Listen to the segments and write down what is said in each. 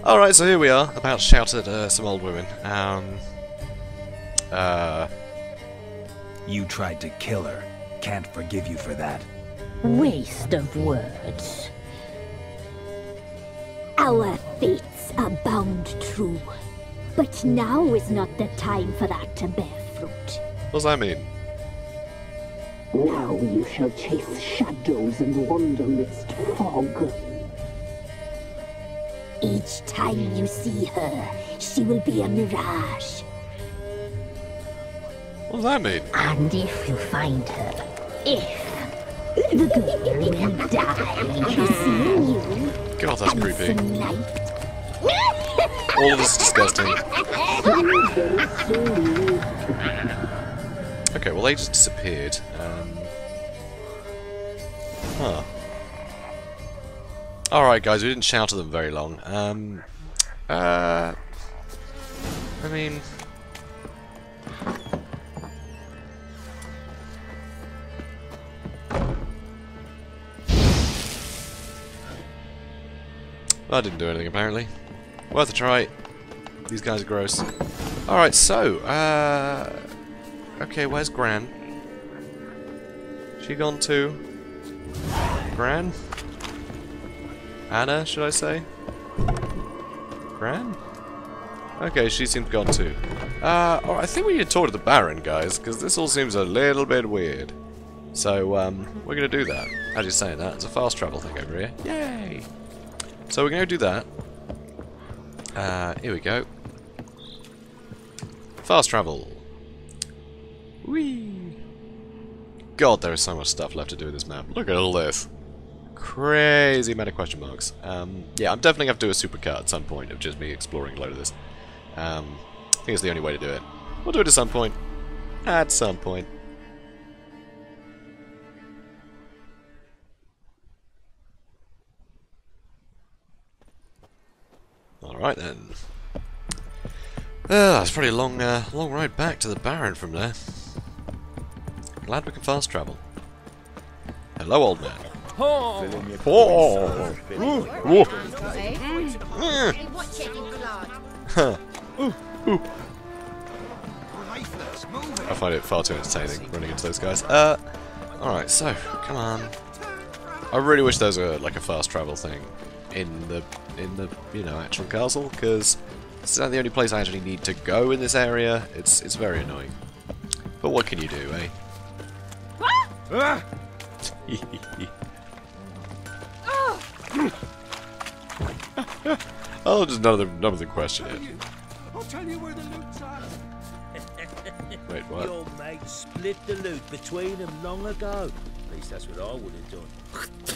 Alright, so here we are, about to shout at some old women. You tried to kill her. Can't forgive you for that. Waste of words. Our fates are bound true. But now is not the time for that to bear fruit. What does that mean? Now you shall chase shadows and wander midst fog. Each time you see her, she will be a mirage. What does that mean? And if you find her, the girl will die seeing you. God, that's creepy. Night. All of this is disgusting. Okay, well they just disappeared. Huh. Alright guys, we didn't shout at them very long. I mean... That didn't do anything apparently. Worth a try. These guys are gross. Alright, so, okay, where's Gran? She gone too? Gran? Anna, should I say? Gran? Okay, she seems gone too. Alright, I think we need to talk to the Baron, guys, because this all seems a little bit weird. So, we're gonna do that. As you're saying that, it's a fast travel thing over here. Yay! So we're gonna do that. Here we go. Fast travel. Whee! God, there is so much stuff left to do with this map. Look at all this. Crazy amount of question marks. Yeah, I'm definitely going to have to do a supercut at some point of just me exploring a load of this. I think it's the only way to do it. We'll do it at some point. At some point. Alright then. It's probably a long ride back to the Baron from there. Glad we can fast travel. Hello, old man. Oh. I find it far too entertaining running into those guys. Alright, so, come on. I really wish there was like a fast travel thing in the you know, actual castle, because this is the only place I actually need to go in this area. It's very annoying. But what can you do, eh? Oh, just another question it. I'll tell you where the loot's at. Wait, what? Your mate split the loot between them long ago. At least that's what I would have done.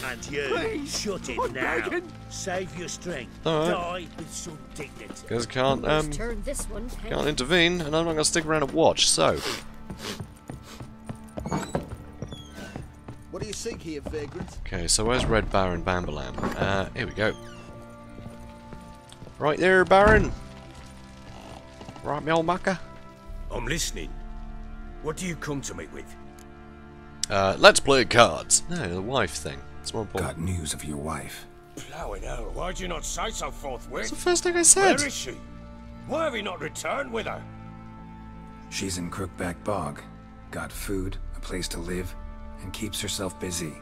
And you, Please, shut it I'm now. begging. Save your strength. All right. Die with some dignity. Because can't intervene, and I'm not gonna stick around and watch. So, What do you seek here, vagrant? okay, so where's Red Baron Bambalam? Here we go. Right there, Baron. Right, me old mucker. I'm listening. What do you come to me with? Let's play cards. No, the wife thing. It's more important. Got news of your wife. Plowing hell, why'd you not say so forthwith? That's the first thing I said. Where is she? Why have you not returned with her? She's in Crookback Bog. Got food, a place to live, and keeps herself busy.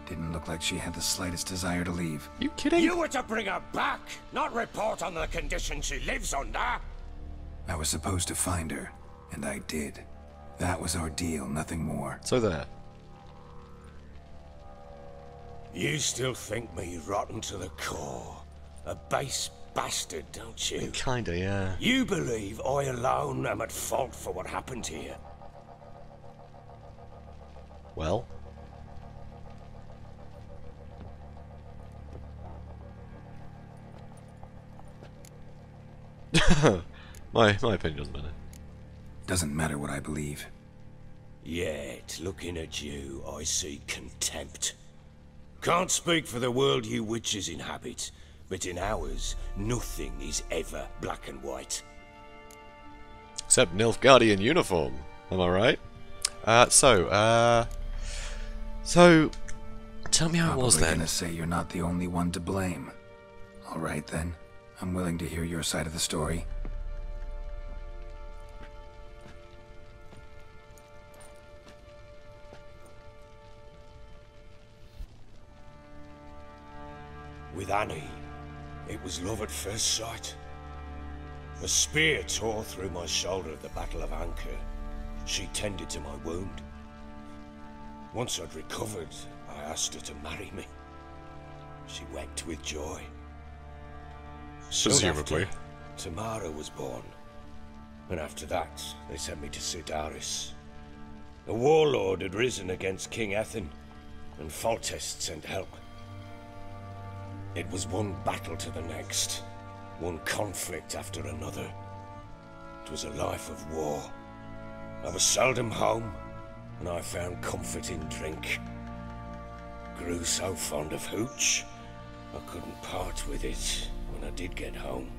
Didn't look like she had the slightest desire to leave. You kidding? You were to bring her back, not report on the conditions she lives under. I was supposed to find her, and I did. That was our deal, nothing more. So there. You still think me rotten to the core. A base bastard, don't you? Kinda, yeah. You believe I alone am at fault for what happened here. Well. my opinion doesn't matter. Doesn't matter what I believe. Yet, looking at you, I see contempt. Can't speak for the world you witches inhabit, but in ours, nothing is ever black and white. Except Nilfgaardian uniform. Am I right? So, tell me how it was Probably then. gonna say you're not the only one to blame. All right then. I'm willing to hear your side of the story. With Annie, it was love at first sight. A spear tore through my shoulder at the Battle of Anchor. She tended to my wound. Once I'd recovered, I asked her to marry me. She wept with joy. Soon after, Tamara was born. And after that, they sent me to Cidaris. A warlord had risen against King Ethan, and Foltest sent help. It was one battle to the next, one conflict after another. It was a life of war. I was seldom home, and I found comfort in drink. Grew so fond of hooch, I couldn't part with it when I did get home.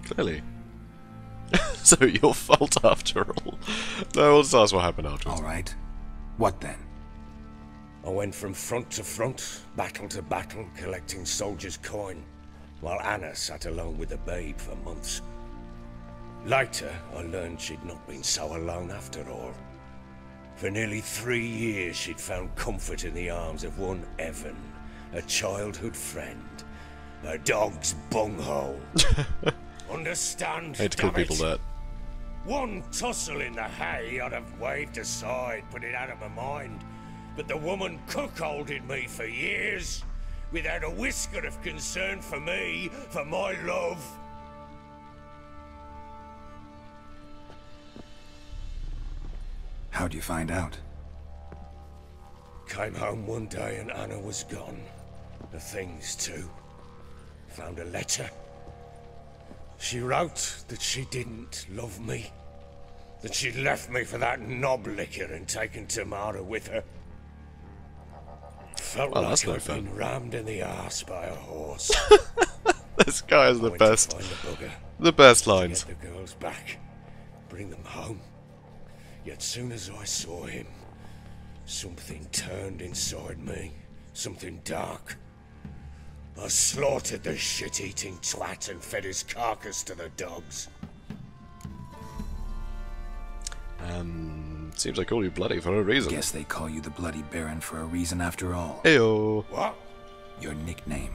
Clearly. So your fault after all. No, let's ask what happened afterwards. Alright. What then? I went from front to front, battle to battle, collecting soldiers' coin, while Anna sat alone with the babe for months. Later, I learned she'd not been so alone after all. For nearly 3 years, she'd found comfort in the arms of one Evan, a childhood friend, a dog's bunghole. Understand? I hate to call people that. One tussle in the hay I'd have waved aside, put it out of my mind. But the woman cuckolded me for years, without a whisker of concern for me, for my love. How'd you find out? Came home one day and Anna was gone. The things too. Found a letter. She wrote that she didn't love me. That she'd left me for that knob licker and taken Tamara with her. Felt like I'd been rammed in the arse by a horse. This guy is the best. The best lines. Get the girls back. Bring them home. Yet soon as I saw him, something turned inside me. Something dark. I slaughtered the shit-eating twat and fed his carcass to the dogs. Seems they call you Bloody for a reason. Guess they call you the Bloody Baron for a reason after all. Heyo. What? Your nickname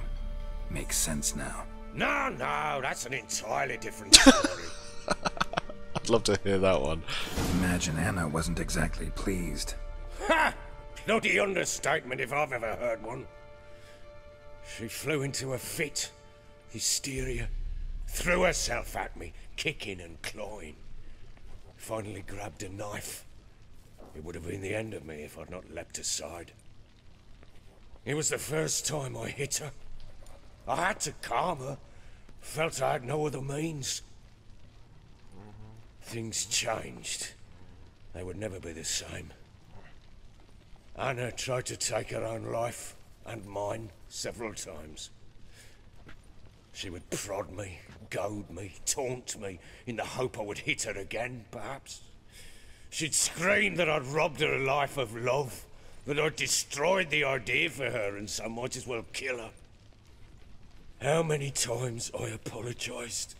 makes sense now. No, that's an entirely different story. I'd love to hear that one. Imagine Anna wasn't exactly pleased. Ha! Bloody understatement if I've ever heard one. She flew into a fit. Hysteria. Threw herself at me, kicking and clawing. Finally grabbed a knife. It would have been the end of me if I'd not leapt aside. It was the first time I hit her. I had to calm her. Felt I had no other means. Things changed. They would never be the same. Anna tried to take her own life, and mine, several times. She would prod me, goad me, taunt me, in the hope I would hit her again, perhaps. She'd scream that I'd robbed her life of love, that I'd destroyed the idea for her and so might as well kill her. How many times I apologized.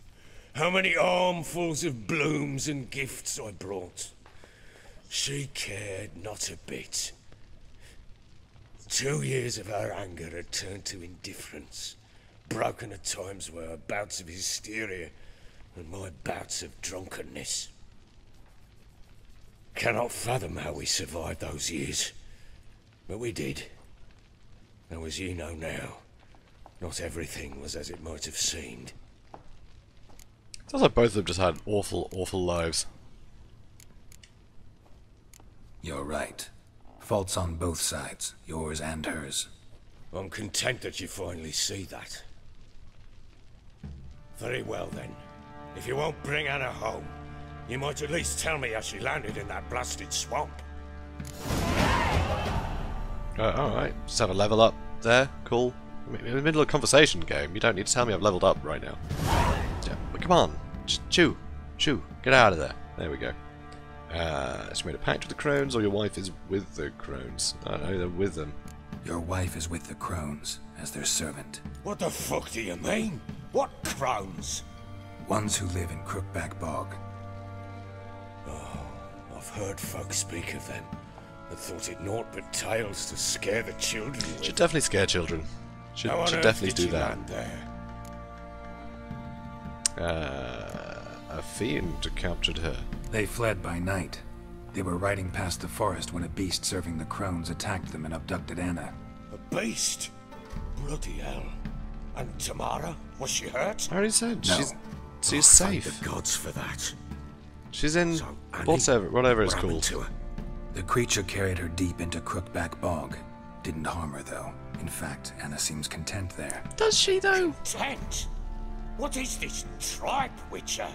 How many armfuls of blooms and gifts I brought. She cared not a bit. 2 years of her anger had turned to indifference, broken at times by her bouts of hysteria and my bouts of drunkenness. Cannot fathom how we survived those years, but we did. Though as you know now, not everything was as it might have seemed. Sounds like both of them just had awful, awful lives. You're right. Faults on both sides, yours and hers. I'm content that you finally see that. Very well then. If you won't bring Anna home, you might at least tell me how she landed in that blasted swamp. Alright, just have a level up there, cool. In the middle of a conversation game, you don't need to tell me I've leveled up right now. Yeah, but come on, just chew, get out of there. There we go. She made a pact with the crones, or your wife is with the crones. I don't know, they're with them. Your wife is with the crones as their servant. What the fuck do you mean? What crones? Ones who live in Crookback Bog. I've heard folk speak of them, and thought it naught but tales to scare the children with. Should definitely scare children. Should How on earth definitely did do you that. land there? A fiend captured her. They fled by night. They were riding past the forest when a beast serving the crones attacked them and abducted Anna. A beast? Bloody hell. And Tamara? Was she hurt? I already said, No. she's Thank safe. the gods for that. She's in So, Annie, whatever it's what happened called. to her? The creature carried her deep into Crookback Bog. Didn't harm her, though. In fact, Anna seems content there. Does she though? Tent? What is this tripe, Witcher?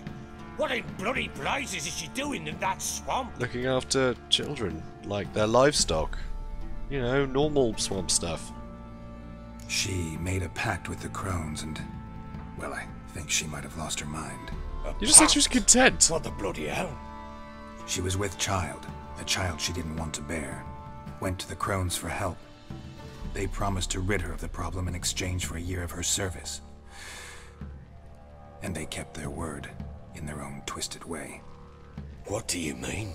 What in bloody blazes is she doing in that swamp? Looking after children, like their livestock. You know, normal swamp stuff. She made a pact with the crones and... well, I think she might have lost her mind. You just said she was content. What the bloody hell? She was with child, a child she didn't want to bear. Went to the crones for help. They promised to rid her of the problem in exchange for a year of her service. And they kept their word, in their own twisted way. What do you mean?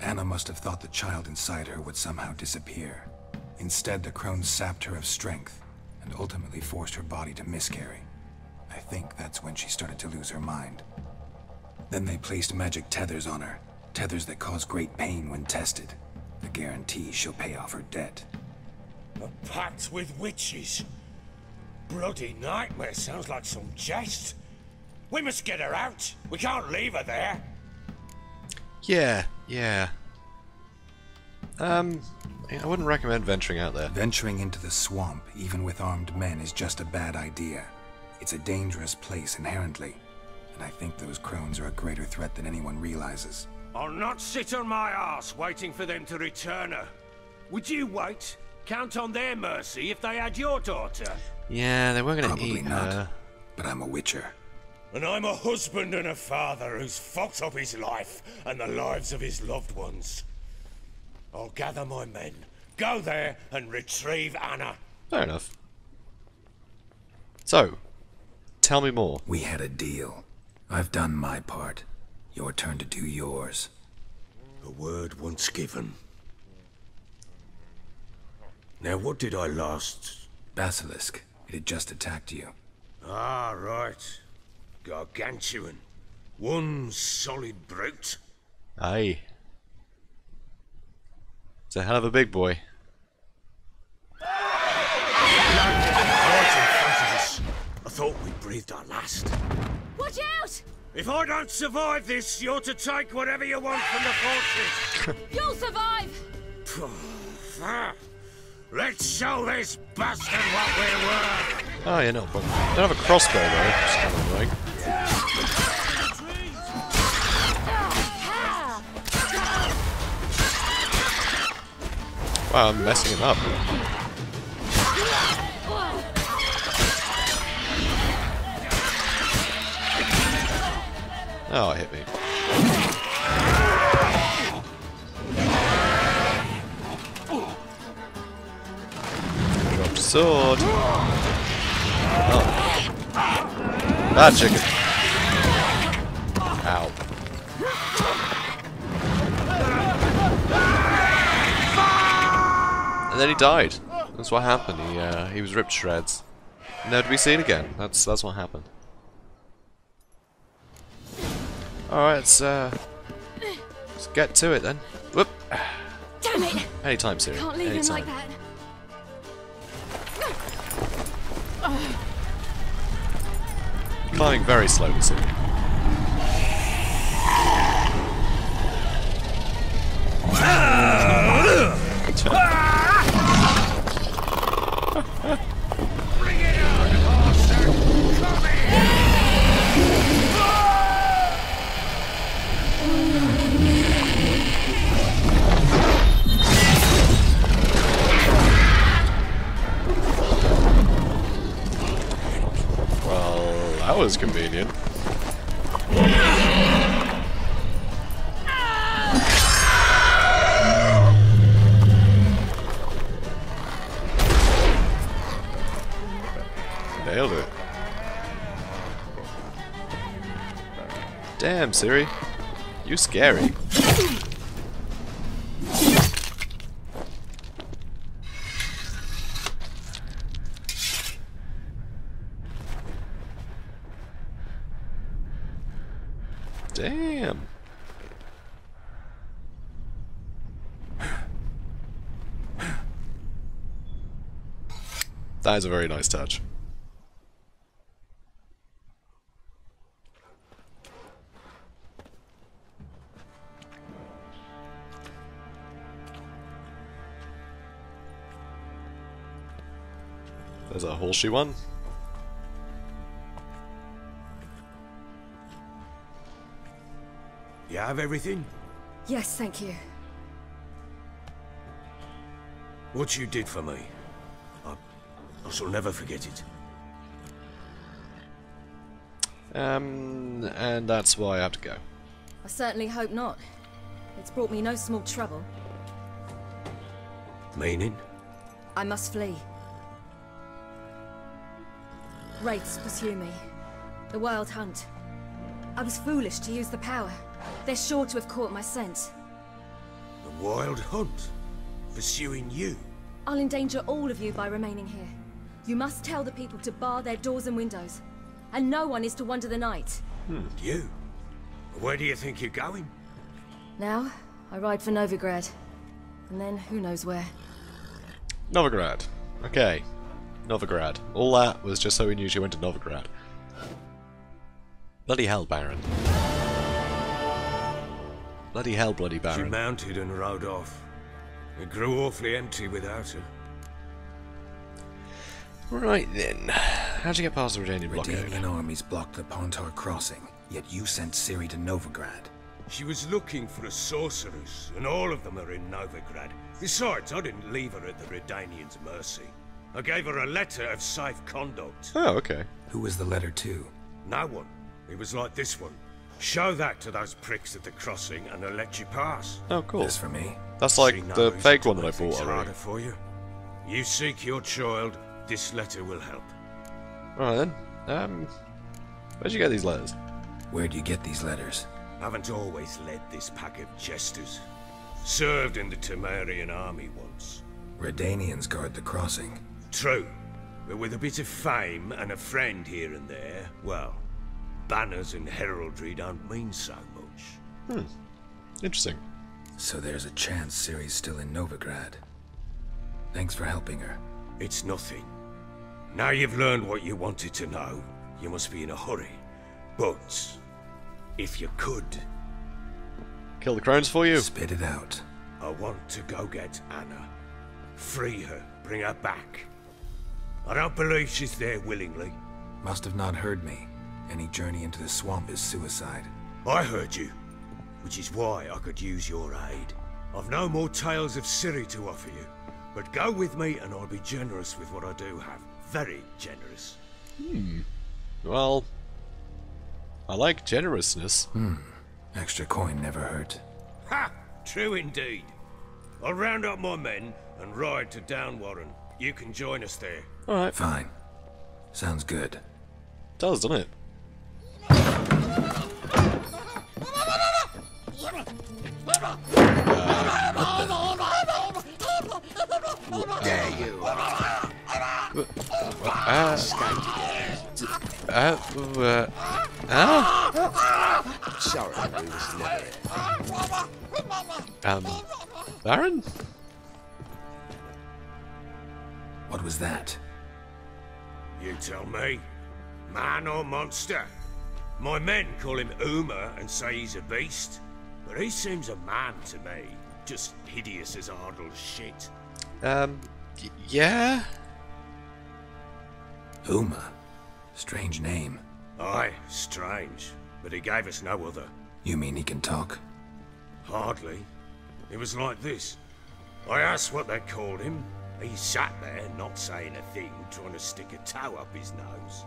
Anna must have thought the child inside her would somehow disappear. Instead, the crones sapped her of strength, and ultimately forced her body to miscarry. I think that's when she started to lose her mind. Then they placed magic tethers on her, tethers that cause great pain when tested. A guarantee she'll pay off her debt. A pact with witches? Bloody nightmare, sounds like some jest. We must get her out. We can't leave her there. Yeah. I wouldn't recommend venturing out there. Venturing into the swamp, even with armed men, is just a bad idea. It's a dangerous place inherently, and I think those crones are a greater threat than anyone realizes. I'll not sit on my arse waiting for them to return her. Would you wait? Count on their mercy if they had your daughter? Yeah, they weren't going to Probably eat not, her. but I'm a witcher. And I'm a husband and a father who's fucked up his life and the lives of his loved ones. I'll gather my men, go there and retrieve Anna. Fair enough. So, tell me more. We had a deal. I've done my part. Your turn to do yours. A word once given. Now what did I last... Basilisk. It had just attacked you. Ah, right. Gargantuan. One solid brute. Aye. It's a hell of a big boy. Right in front of us. I thought we breathed our last. Watch out! If I don't survive this, you're to take whatever you want from the fortress. You'll survive! Let's show this bastard what we're worth. Oh, yeah, no problem. Don't have a crossbow though, which is kind of annoying. Wow, I'm messing him up. Oh, it hit me. Dropped a sword. Oh. Bad chicken. Ow. And then he died. That's what happened. He was ripped to shreds. Never to be seen again. That's what happened. Alright, let's get to it then. Whoop! Damn it! Anytime, Ciri. Can't leave him like that. Climbing very slowly, Ciri. Well, that was convenient. Damn, Ciri. You scary. Damn. That is a very nice touch. There's a horseshoe one. You have everything? Yes, thank you. What you did for me, I shall never forget it. And that's why I have to go. I certainly hope not. It's brought me no small trouble. Meaning? I must flee. Wraiths pursue me. The Wild Hunt. I was foolish to use the power. They're sure to have caught my scent. The Wild Hunt? Pursuing you? I'll endanger all of you by remaining here. You must tell the people to bar their doors and windows. And no one is to wander the night. You? Where do you think you're going? Now, I ride for Novigrad. And then, who knows where. Novigrad. Okay. Novigrad. All that was just so we knew she went to Novigrad. Bloody hell, Baron. Bloody hell, bloody She Baron. mounted and rode off. It grew awfully empty without her. Right then. How'd you get past the Redanian blockade? Redanian armies blocked the Pontar crossing, yet you sent Ciri to Novigrad. She was looking for a sorceress, and all of them are in Novigrad. Besides, I didn't leave her at the Redanians' mercy. I gave her a letter of safe conduct. Oh, okay. Who was the letter to? No one. It was like this one. Show that to those pricks at the crossing, and they'll let you pass. Oh, cool. This for me? That's She like the knows fake to one that I make things bought harder already. for you. You seek your child. This letter will help. Alright then. Where'd you get these letters? Where do you get these letters? Haven't always led this pack of jesters. Served in the Temerian army once. Redanians guard the crossing. True, but with a bit of fame and a friend here and there, well, banners and heraldry don't mean so much. Interesting. So there's a chance Ciri's still in Novigrad. Thanks for helping her. It's nothing. Now you've learned what you wanted to know, you must be in a hurry. But, if you could, Kill the crones for you. Spit it out. I want to go get Anna. Free her, bring her back. I don't believe she's there willingly. Must have not heard me. Any journey into the swamp is suicide. I heard you, which is why I could use your aid. I've no more tales of Ciri to offer you, but go with me and I'll be generous with what I do have. Very generous. Well, I like generousness. Extra coin never hurt. Ha! True indeed. I'll round up my men and ride to Downwarren. You can join us there. Alright. Fine. Sounds good. Does, doesn't it? Sorry, we was never Baron? What was that? You tell me. Man or monster? My men call him Uma and say he's a beast, but he seems a man to me. Just hideous as Ardle's shit. Yeah? Uma. Strange name. Aye, strange, but he gave us no other. You mean he can talk? Hardly. It was like this. I asked what they called him. He sat there, not saying a thing, trying to stick a toe up his nose.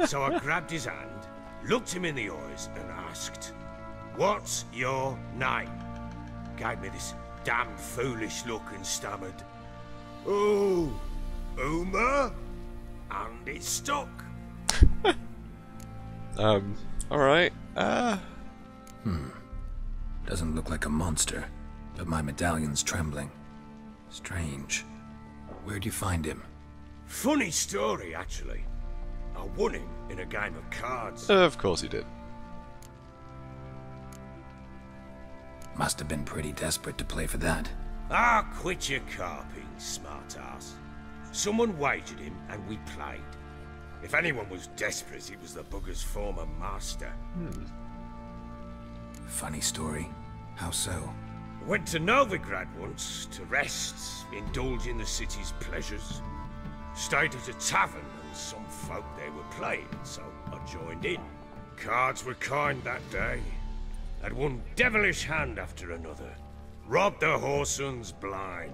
So I grabbed his hand, looked him in the eyes, and asked, "What's your name?" Gave me this damn foolish look and stammered, "Oh, Uma?" And it stuck. Alright. Doesn't look like a monster, but my medallion's trembling. Strange. Where'd you find him? Funny story, actually. I won him in a game of cards. Of course he did. Must have been pretty desperate to play for that. Ah, quit your carping, smartass. Someone wagered him, and we played. If anyone was desperate, it was the bugger's former master. Funny story. How so? Went to Novigrad once, to rest, indulge in the city's pleasures. Stayed at a tavern, and some folk there were playing, so I joined in. Cards were kind that day. Had one devilish hand after another. Robbed the whoresun's blind.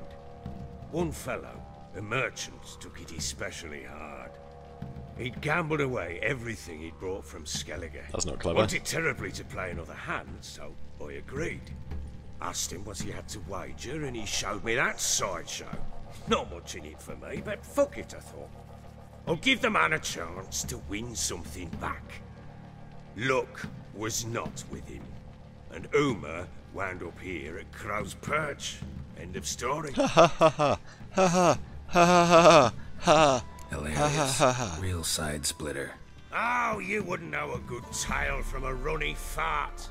One fellow, a merchant, took it especially hard. He'd gambled away everything he'd brought from Skellige. That's not clever. Wanted terribly to play another hand, so I agreed. Asked him what he had to wager, and he showed me that sideshow. Not much in it for me, but fuck it, I thought. I'll give the man a chance to win something back. Luck was not with him, and Uma wound up here at Crow's Perch. End of story. Ha ha ha ha ha ha ha ha ha. Hilarious. Real side splitter. Oh, you wouldn't know a good tale from a runny fart.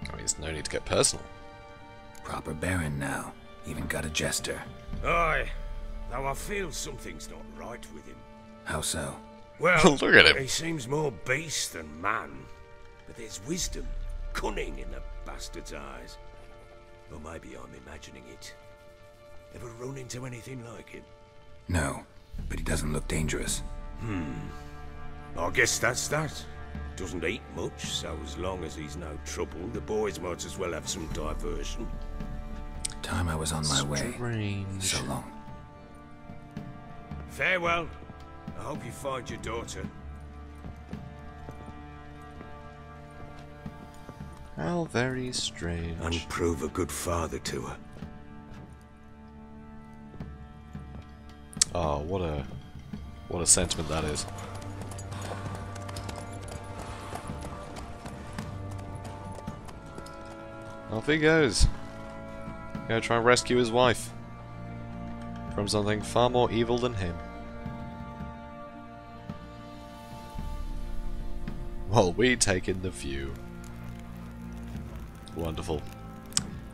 I mean, there's no need to get personal. Proper baron now. Even got a jester. Aye, though I feel something's not right with him. How so? Well, Look at him. He seems more beast than man. But there's wisdom, cunning in the bastard's eyes. Or maybe I'm imagining it. Ever run into anything like him? No, but he doesn't look dangerous. I guess that's that. Doesn't eat much, so as long as he's no trouble, the boys might as well have some diversion. Time I was on my way. Strange. So long. Farewell. I hope you find your daughter. How very strange. And prove a good father to her. Oh, what a sentiment that is. Off he goes. Gonna try and rescue his wife from something far more evil than him. While we take in the view. Wonderful.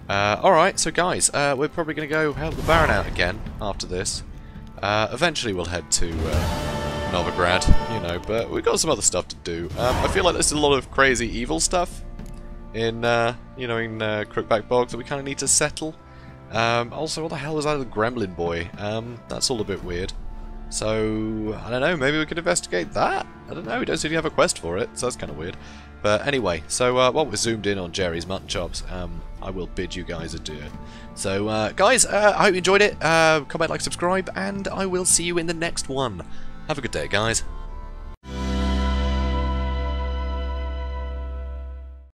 Alright, so guys, we're probably going to go help the Baron out again after this. Eventually we'll head to Novigrad, you know, but we've got some other stuff to do. I feel like there's a lot of crazy evil stuff in, you know, in Crookback Bog that we kind of need to settle. Also, what the hell was that little gremlin boy? That's all a bit weird. So, I don't know, maybe we could investigate that? I don't know, we don't seem to have a quest for it, so that's kind of weird. But anyway, so while we're zoomed in on Jerry's mutton chops, I will bid you guys adieu. So, guys, I hope you enjoyed it. Comment, like, subscribe, and I will see you in the next one. Have a good day, guys.